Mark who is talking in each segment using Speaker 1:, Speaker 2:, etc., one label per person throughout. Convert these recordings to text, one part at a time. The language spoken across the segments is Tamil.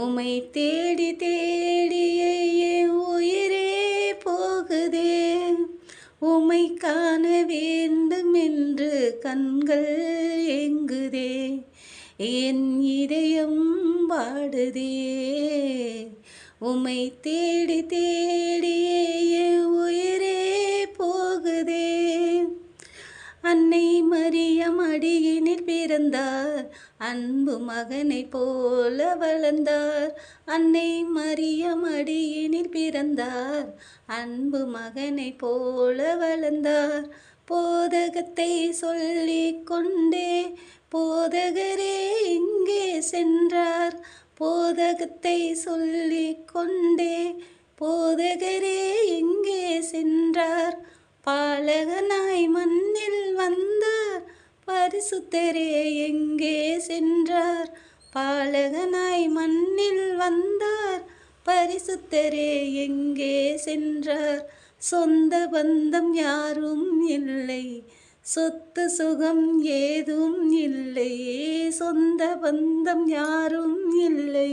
Speaker 1: உமை தேடி தேடியே என் உயிரே போகுதே. உமை காண வேண்டும் என்று கண்கள் ஏங்குதே. என் இதயம் வாடுதே. உமை தேடி தேடியே என் உயிரே போகுதே. அன்னை மரியம் அடியினில் பிறந்தார், அன்பு மகனை போல வளர்ந்தார். அன்னை மரியம் அடியினில் பிறந்தார், அன்பு மகனை போல வளர்ந்தார். போதகத்தை சொல்லிக் கொண்டே போதகரே இங்கே சென்றார். போதகத்தை சொல்லிக் கொண்டே போதகரே இங்கே சென்றார். பாலகனாய் மண்ணில் வந்தார், பரிசுத்தரே எங்கே சென்றார். பாலகனாய் மண்ணில் வந்தார், பரிசுத்தரே எங்கே சென்றார். சொந்த பந்தம் யாரும் இல்லை, சொத்து சுகம் ஏதும் இல்லை. சொந்த பந்தம் யாரும் இல்லை,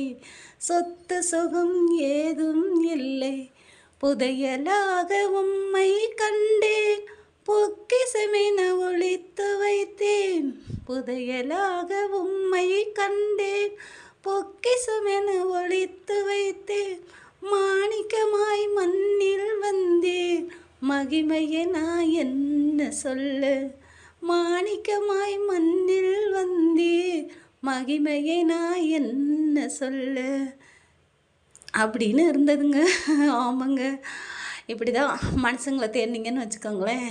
Speaker 1: சொத்து சுகம் ஏதும் இல்லை. புதையலாக உம்மை கண்டேன், பொக்கிஷமென ஒளித்து வைத்தேன். புதையலாக உம்மை கண்டேன், பொக்கிஷமென ஒளித்து வைத்தேன். மாணிக்கமாய் மண்ணில் வந்தேன், மகிமையை நான் என்ன சொல்ல. மாணிக்கமாய் மண்ணில் வந்தேன், மகிமையை நான் என்ன சொல்ல அப்படின்னு இருந்ததுங்க. ஆமாங்க, இப்படி தான் மனுஷங்களை தேடினீங்கன்னு வச்சுக்கோங்களேன்,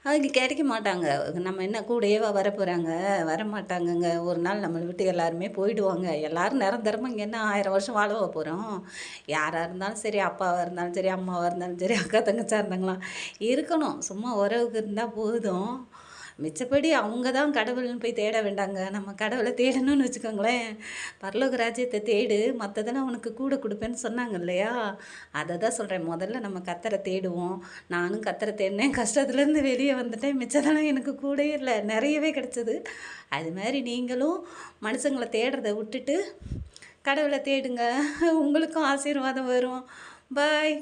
Speaker 1: அதுக்கு கிடைக்க மாட்டாங்க. நம்ம என்ன கூடயேவா வரப்போகிறாங்க? வரமாட்டாங்கங்க. ஒரு நாள் நம்மளை விட்டு எல்லாருமே போயிடுவாங்க. எல்லோரும் நிரந்தரமாக இங்கே என்ன 1000 வருஷம் வாழவ போகிறோம்? யாராக இருந்தாலும் சரி, அப்பாவாக இருந்தாலும் சரி, அம்மாவாக இருந்தாலும் சரி, அக்கா தங்கச்சியாக இருந்தாங்களாம் இருக்கணும். சும்மா உறவுக்கு இருந்தால் போதும். மிச்சப்படி அவங்க தான் கடவுள்னு போய் தேட வேண்டாங்க. நம்ம கடவுளை தேடணும்னு வச்சுக்கோங்களேன். பரலோக ராஜ்யத்தை தேடு, மற்றதெல்லாம் உனக்கு கூட கொடுப்பேன்னு சொன்னாங்க இல்லையா? அதை தான் சொல்கிறேன். முதல்ல நம்ம கர்த்தரை தேடுவோம். நானும் கர்த்தரை தேடினேன், கஷ்டத்துலேருந்து வெளியே வந்துட்டேன். மிச்சதெல்லாம் எனக்கு கூடயே இல்லை, நிறையவே கிடச்சிது. அது மாதிரி நீங்களும் மனுஷங்களை தேடுறதை விட்டுட்டு கடவுளை தேடுங்க, உங்களுக்கும் ஆசீர்வாதம் வரும். பாய்.